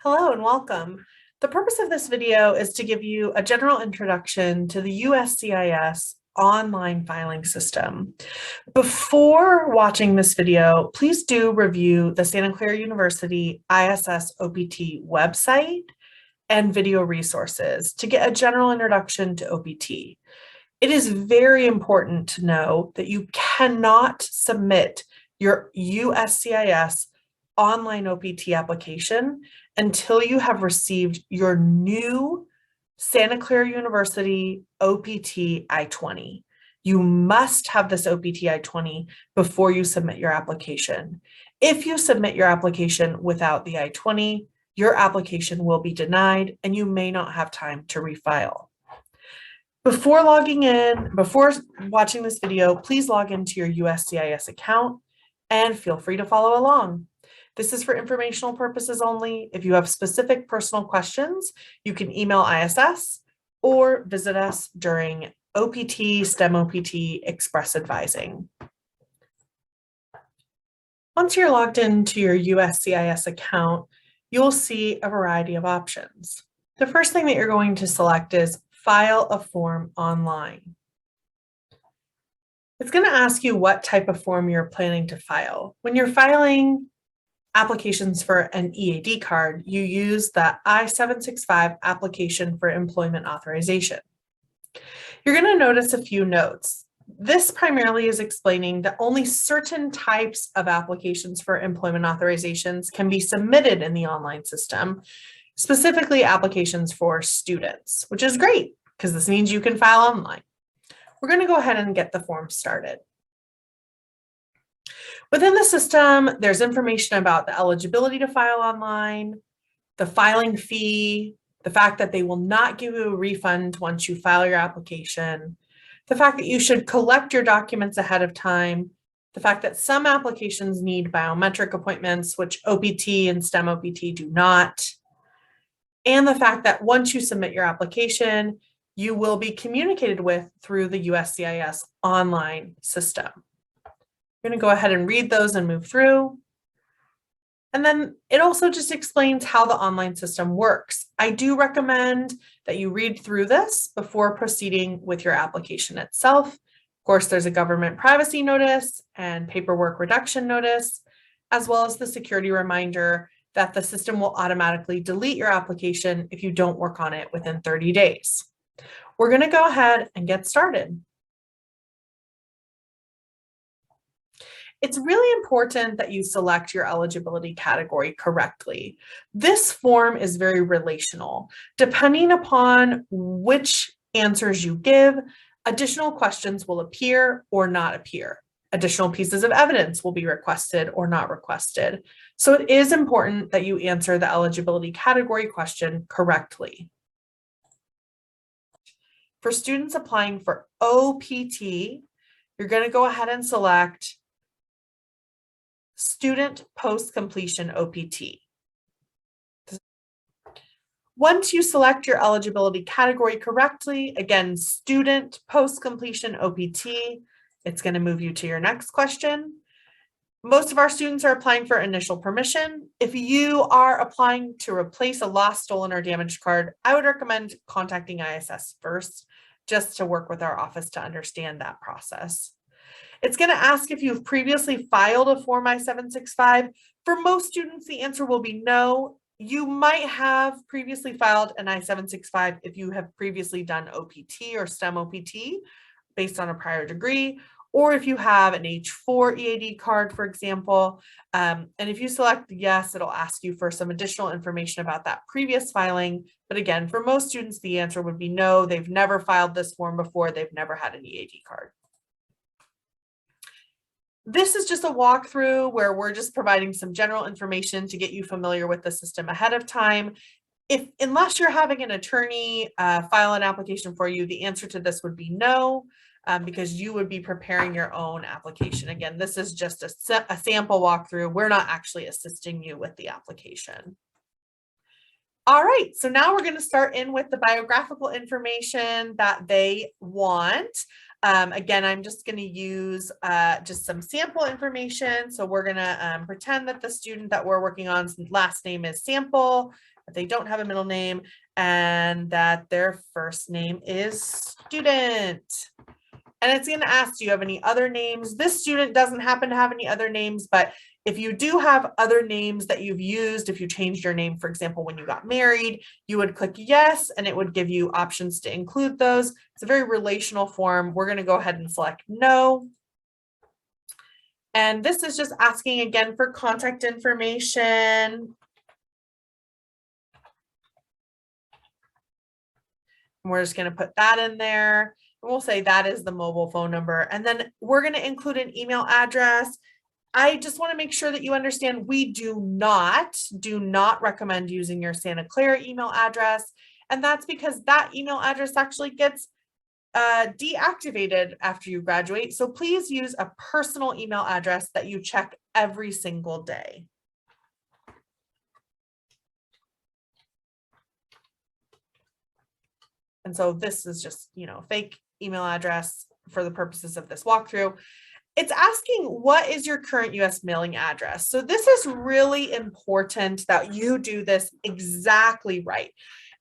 Hello and welcome. The purpose of this video is to give you a general introduction to the USCIS online filing system. Before watching this video, please do review the Santa Clara University ISS OPT website and video resources to get a general introduction to OPT. It is very important to know that you cannot submit your USCIS online OPT application until you have received your new Santa Clara University OPT I-20. You must have this OPT I-20 before you submit your application. If you submit your application without the I-20, your application will be denied and you may not have time to refile. Before watching this video, please log into your USCIS account and feel free to follow along. This is for informational purposes only. If you have specific personal questions, you can email ISS or visit us during OPT, STEM OPT Express Advising. Once you're logged into your USCIS account, you'll see a variety of options. The first thing that you're going to select is File a Form Online. It's going to ask you what type of form you're planning to file. When you're filing applications for an EAD card, you use the I-765 application for employment authorization. You're going to notice a few notes. This primarily is explaining that only certain types of applications for employment authorizations can be submitted in the online system, specifically applications for students, which is great because this means you can file online. We're going to go ahead and get the form started. Within the system, there's information about the eligibility to file online, the filing fee, the fact that they will not give you a refund once you file your application, the fact that you should collect your documents ahead of time, the fact that some applications need biometric appointments, which OPT and STEM OPT do not, and the fact that once you submit your application, you will be communicated with through the USCIS online system. I'm going to go ahead and read those and move through. And then it also just explains how the online system works. I do recommend that you read through this before proceeding with your application itself. Of course, there's a government privacy notice and paperwork reduction notice, as well as the security reminder that the system will automatically delete your application if you don't work on it within 30 days. We're going to go ahead and get started. It's really important that you select your eligibility category correctly. This form is very relational. Depending upon which answers you give, additional questions will appear or not appear. Additional pieces of evidence will be requested or not requested. So it is important that you answer the eligibility category question correctly. For students applying for OPT, you're going to go ahead and select Student Post-Completion OPT. Once you select your eligibility category correctly, again, Student Post-Completion OPT, it's going to move you to your next question. Most of our students are applying for initial permission. If you are applying to replace a lost, stolen, or damaged card, I would recommend contacting ISS first, just to work with our office to understand that process. It's going to ask if you've previously filed a Form I-765. For most students, the answer will be no. You might have previously filed an I-765 if you have previously done OPT or STEM OPT based on a prior degree, or if you have an H4 EAD card, for example. And if you select yes, it'll ask you for some additional information about that previous filing. But again, for most students, the answer would be no. They've never filed this form before. They've never had an EAD card. This is just a walkthrough where we're just providing some general information to get you familiar with the system ahead of time. Unless you're having an attorney file an application for you, the answer to this would be no, because you would be preparing your own application. Again, this is just a sample walkthrough. We're not actually assisting you with the application. All right, so now we're going to start in with the biographical information that they want. Again, I'm just going to use just some sample information. So we're going to pretend that the student that we're working on's last name is Sample, that they don't have a middle name, and that their first name is Student. And it's going to ask, do you have any other names? This student doesn't happen to have any other names, but if you do have other names that you've used, if you changed your name, for example, when you got married, you would click yes, and it would give you options to include those. It's a very relational form. We're going to go ahead and select no. And this is just asking again for contact information. And we're just going to put that in there. And we'll say that is the mobile phone number. And then we're going to include an email address. I just want to make sure that you understand we do not recommend using your Santa Clara email address. And that's because that email address actually gets deactivated after you graduate. So please use a personal email address that you check every single day. And so this is just, fake email address for the purposes of this walkthrough. It's asking, what is your current US mailing address? So this is really important that you do this exactly right.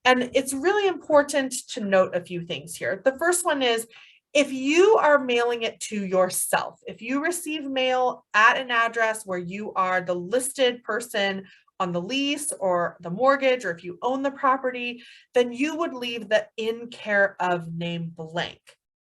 And it's really important to note a few things here. The first one is, if you are mailing it to yourself, if you receive mail at an address where you are the listed person on the lease or the mortgage, or if you own the property, then you would leave the in care of name blank.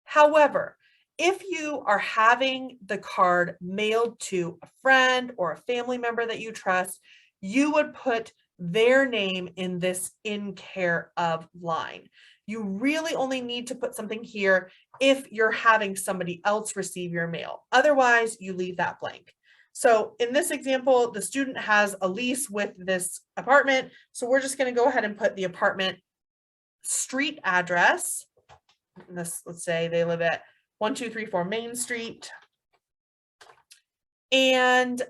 However, if you are having the card mailed to a friend or a family member that you trust, you would put their name in this in care of line. You really only need to put something here if you're having somebody else receive your mail. Otherwise, you leave that blank. So in this example, the student has a lease with this apartment. So we're just going to go ahead and put the apartment street address. Let's say they live at 1234 Main Street. And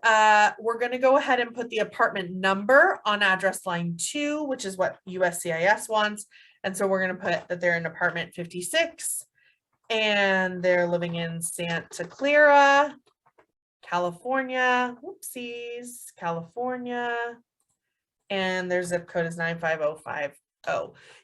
we're going to go ahead and put the apartment number on address line 2, which is what USCIS wants. And so we're going to put that they're in apartment 56 and they're living in Santa Clara, California. Whoopsies, California. And their zip code is 95050.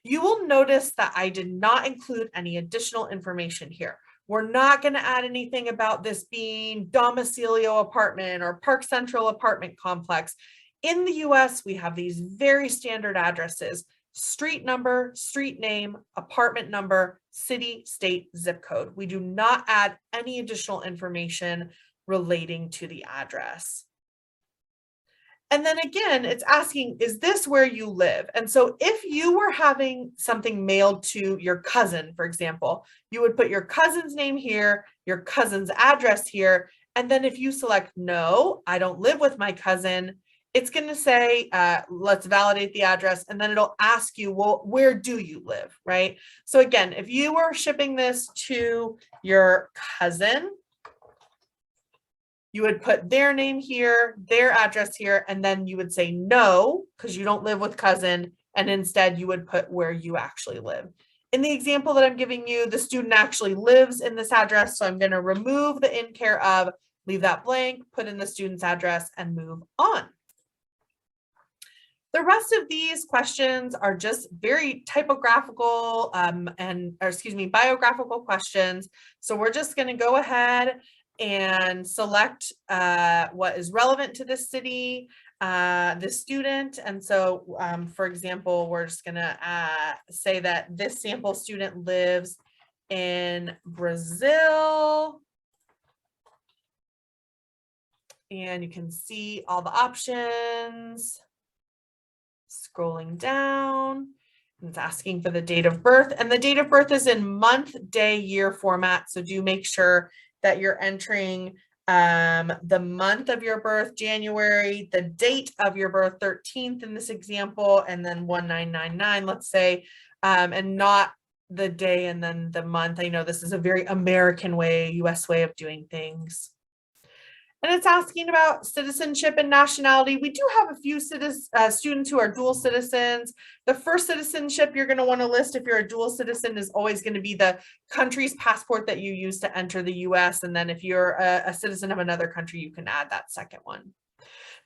You will notice that I did not include any additional information here. We're not going to add anything about this being Domicilio apartment or Park Central apartment complex. In the US, we have these very standard addresses: street number, street name, apartment number, city, state, zip code. We do not add any additional information relating to the address. And then again, it's asking, is this where you live? And so if you were having something mailed to your cousin, for example, you would put your cousin's name here, your cousin's address here. And then if you select, no, I don't live with my cousin, it's going to say, let's validate the address. And then it'll ask you, well, where do you live, right? So again, if you were shipping this to your cousin, you would put their name here, their address here, and then you would say no, because you don't live with cousin, and instead you would put where you actually live. In the example that I'm giving you, the student actually lives in this address, so I'm going to remove the in care of, leave that blank, put in the student's address, and move on. The rest of these questions are just very typographical biographical questions. So we're just going to go ahead and select what is relevant to this city, the student. And so, for example, we're just going to say that this sample student lives in Brazil. And you can see all the options. Scrolling down, it's asking for the date of birth, and the date of birth is in month, day, year format. So do make sure that you're entering the month of your birth, January, the date of your birth, 13th in this example, and then 1999, let's say, and not the day and then the month. I know this is a very American way, US way of doing things. And it's asking about citizenship and nationality. We do have a few students who are dual citizens. The first citizenship you're going to want to list if you're a dual citizen is always going to be the country's passport that you use to enter the US. And then if you're a citizen of another country, you can add that second one.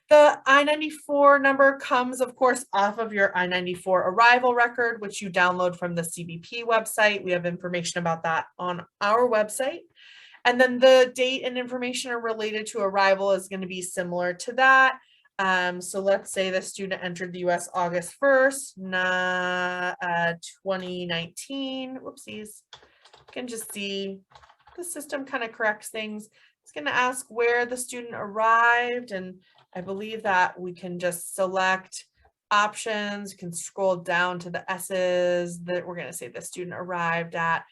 The I-94 number comes, of course, off of your I-94 arrival record, which you download from the CBP website. We have information about that on our website. And then the date and information are related to arrival is going to be similar to that. So let's say the student entered the US August 1st, 2019. Whoopsies. You can just see the system kind of corrects things. It's going to ask where the student arrived, and I believe that we can just select options. You can scroll down to the S's that we're going to say the student arrived at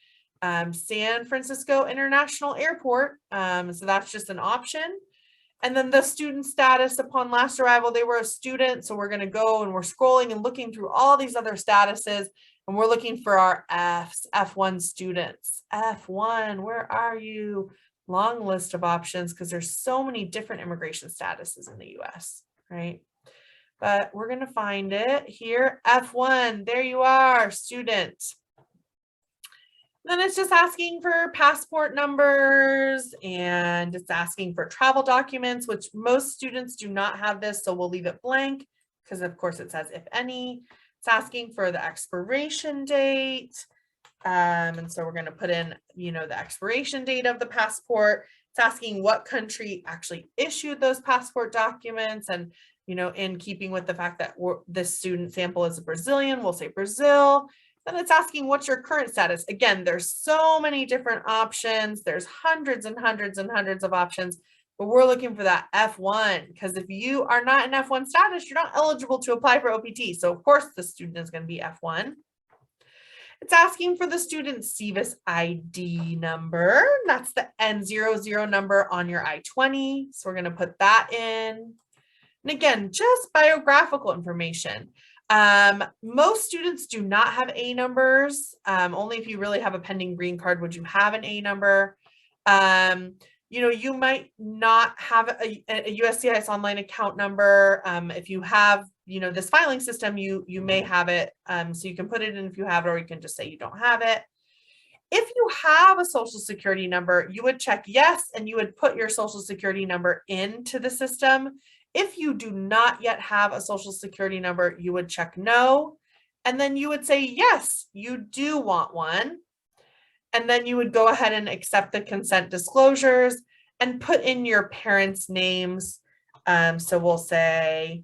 San Francisco International Airport. So that's just an option. And then the student status upon last arrival, they were a student. So we're going to go and we're scrolling and looking through all these other statuses, and we're looking for our Fs, F1 students. F1, where are you? Long list of options because there's so many different immigration statuses in the US, right? But we're going to find it here. F1, there you are, student. Then it's just asking for passport numbers, and it's asking for travel documents, which most students do not have this, so we'll leave it blank because of course it says if any. It's asking for the expiration date. And so we're going to put in, the expiration date of the passport. It's asking what country actually issued those passport documents. And, in keeping with the fact that this student sample is a Brazilian, we'll say Brazil. Then it's asking what's your current status. Again, there's so many different options. There's hundreds and hundreds and hundreds of options, but we're looking for that F1 because if you are not in F1 status, you're not eligible to apply for OPT. So of course the student is going to be F1. It's asking for the student SEVIS ID number. That's the N00 number on your I-20. So we're going to put that in. And again, just biographical information. Most students do not have A numbers. Only if you really have a pending green card would you have an A number. You might not have a USCIS online account number. If you have, this filing system, you may have it. So you can put it in if you have it, or you can just say you don't have it. If you have a social security number, you would check yes, and you would put your social security number into the system. If you do not yet have a social security number, you would check no, and then you would say yes, you do want one. And then you would go ahead and accept the consent disclosures and put in your parents' names. So we'll say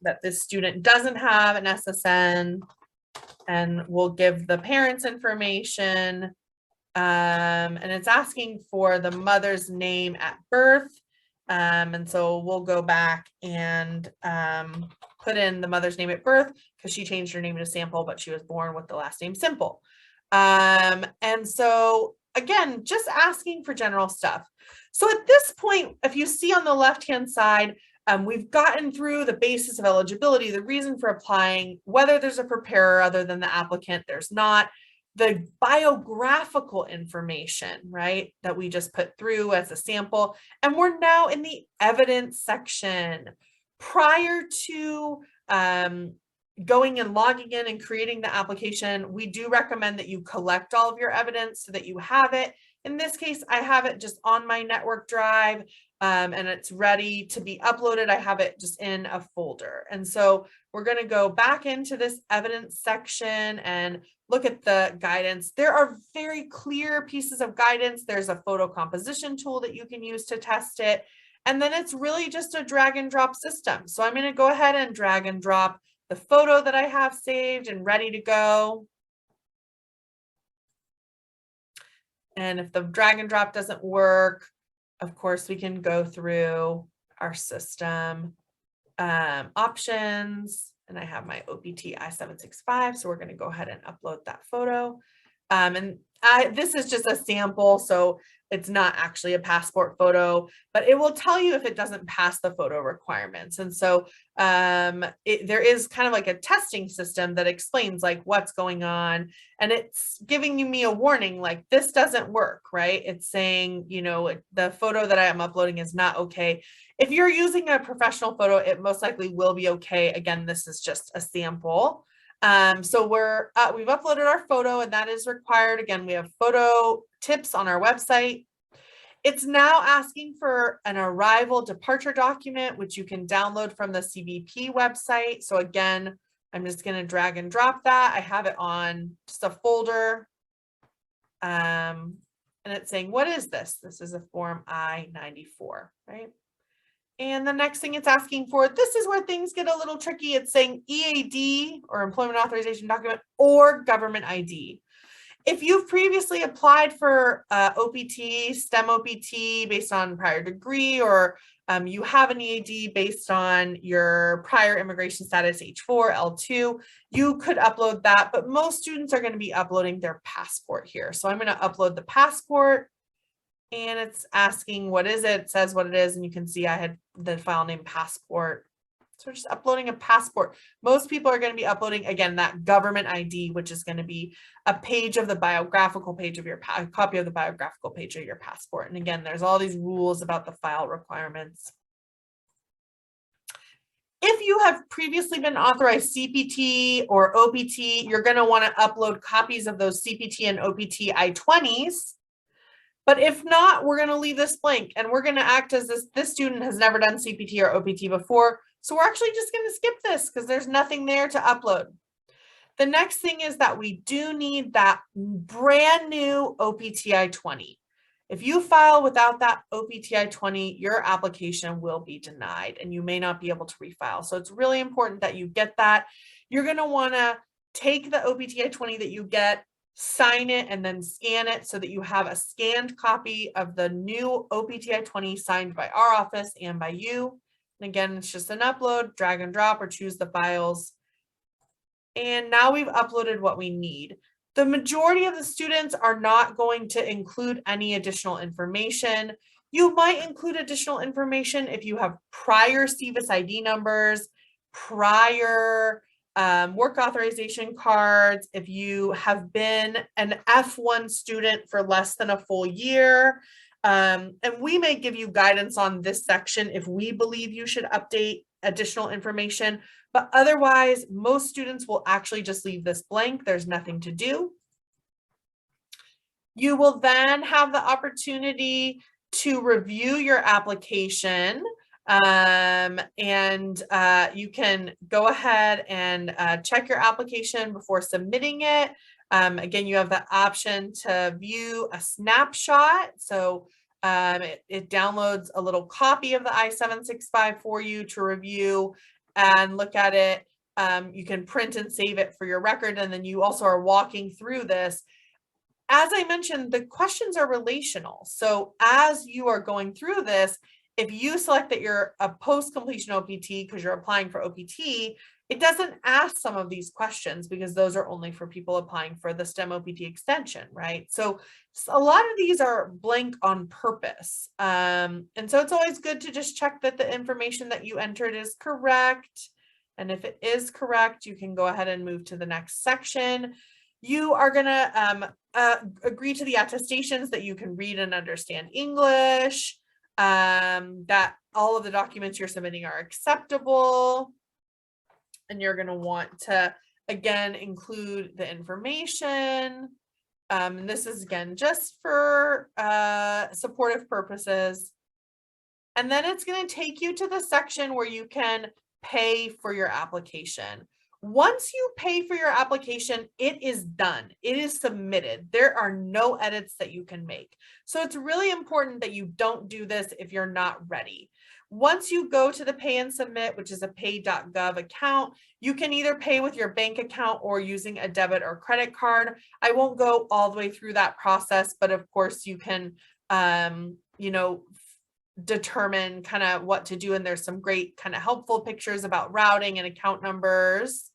that this student doesn't have an SSN, and we'll give the parents' information. And it's asking for the mother's name at birth. And so we'll go back and put in the mother's name at birth because she changed her name to Sample, but she was born with the last name Simple. And so again, just asking for general stuff. So at this point, if you see on the left-hand side, we've gotten through the basis of eligibility, the reason for applying, whether there's a preparer other than the applicant, there's not, the biographical information, right, that we just put through as a sample. And we're now in the evidence section. Prior to going and logging in and creating the application, we do recommend that you collect all of your evidence so that you have it. In this case, I have it just on my network drive, and it's ready to be uploaded. I have it just in a folder. And so we're going to go back into this evidence section and look at the guidance. There are very clear pieces of guidance. There's a photo composition tool that you can use to test it. And then it's really just a drag and drop system. So I'm going to go ahead and drag and drop the photo that I have saved and ready to go. And if the drag and drop doesn't work, of course, we can go through our system options, and I have my OPT I-765. So we're going to go ahead and upload that photo. And this is just a sample, so it's not actually a passport photo, but it will tell you if it doesn't pass the photo requirements. And so there is kind of like a testing system that explains like what's going on, and it's giving me a warning like this doesn't work, right? It's saying, you know, the photo that I am uploading is not okay. If you're using a professional photo, it most likely will be okay. Again, this is just a sample. So we've uploaded our photo, and that is required. Again, we have photo tips on our website. It's now asking for an arrival departure document, which you can download from the CBP website. So again, I'm just going to drag and drop that. I have it on just a folder. And it's saying, what is this? This is a form I-94, right? And the next thing it's asking for, this is where things get a little tricky. It's saying EAD, or employment authorization document, or government ID. If you've previously applied for OPT, STEM OPT based on prior degree, or you have an EAD based on your prior immigration status H4, L2, you could upload that, but most students are going to be uploading their passport here. So I'm going to upload the passport. And it's asking, what is it? It says what it is. And you can see I had the file name passport. So we're just uploading a passport. Most people are going to be uploading, again, that government ID, which is going to be a page of the biographical page of your copy of the biographical page of your passport. And again, there's all these rules about the file requirements. If you have previously been authorized CPT or OPT, you're going to want to upload copies of those CPT and OPT I-20s. But if not, we're going to leave this blank, and we're going to act as this student has never done CPT or OPT before. So we're actually just going to skip this because there's nothing there to upload. The next thing is that we do need that brand new OPT I-20. If you file without that OPT I-20, your application will be denied and you may not be able to refile. So it's really important that you get that. You're going to want to take the OPT I-20 that you get, sign it, and then scan it so that you have a scanned copy of the new OPT I-20 signed by our office and by you. And again, it's just an upload, drag and drop, or choose the files. And now we've uploaded what we need. The majority of the students are not going to include any additional information. You might include additional information if you have prior SEVIS ID numbers, prior work authorization cards, if you have been an F1 student for less than a full year. And we may give you guidance on this section if we believe you should update additional information, but otherwise, most students will actually just leave this blank. There's nothing to do. You will then have the opportunity to review your application. You can go ahead and check your application before submitting it. Again, you have the option to view a snapshot. So it downloads a little copy of the I-765 for you to review and look at it. You can print and save it for your record. And then you also are walking through this. As I mentioned, the questions are relational. So as you are going through this, if you select that you're a post-completion OPT because you're applying for OPT, it doesn't ask some of these questions because those are only for people applying for the STEM OPT extension, right? So a lot of these are blank on purpose. And so it's always good to just check that the information that you entered is correct. And if it is correct, you can go ahead and move to the next section. You are going to agree to the attestations that you can read and understand English, that all of the documents you're submitting are acceptable. And you're going to want to, again, include the information. And this is, again, just for supportive purposes. And then it's going to take you to the section where you can pay for your application. Once you pay for your application, it is done. It is submitted. There are no edits that you can make. So it's really important that you don't do this if you're not ready. Once you go to the pay and submit, which is a pay.gov account, you can either pay with your bank account or using a debit or credit card. I won't go all the way through that process, but of course you can, determine kind of what to do. And there's some great kind of helpful pictures about routing and account numbers.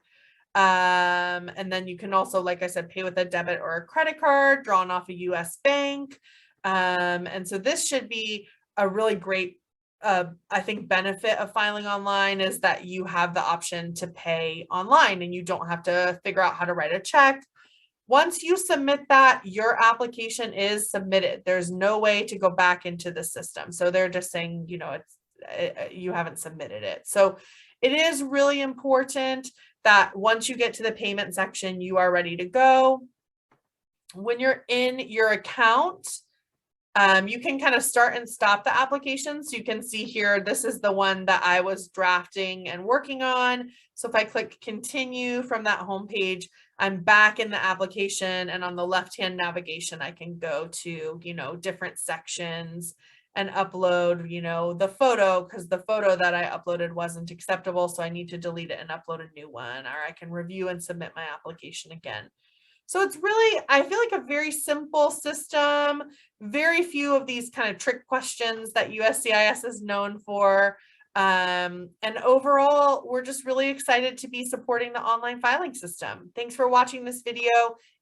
And then you can also, like I said, pay with a debit or a credit card drawn off a US bank. And so this should be a really great, I think, benefit of filing online is that you have the option to pay online and you don't have to figure out how to write a check. Once you submit that, your application is submitted. There's no way to go back into the system. So they're just saying, you know, you haven't submitted it. So it is really important that once you get to the payment section, you are ready to go. When you're in your account, you can kind of start and stop the application. So you can see here, this is the one that I was drafting and working on. So if I click continue from that home page, I'm back in the application, and on the left-hand navigation, I can go to, you know, different sections and upload, you know, the photo, because the photo that I uploaded wasn't acceptable. So I need to delete it and upload a new one, or I can review and submit my application again. So it's really, I feel like, a very simple system, very few of these kind of trick questions that USCIS is known for. And overall, we're just really excited to be supporting the online filing system. Thanks for watching this video.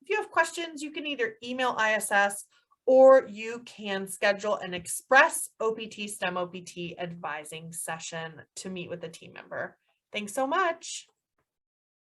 If you have questions, you can either email ISS or you can schedule an express OPT STEM OPT advising session to meet with a team member. Thanks so much.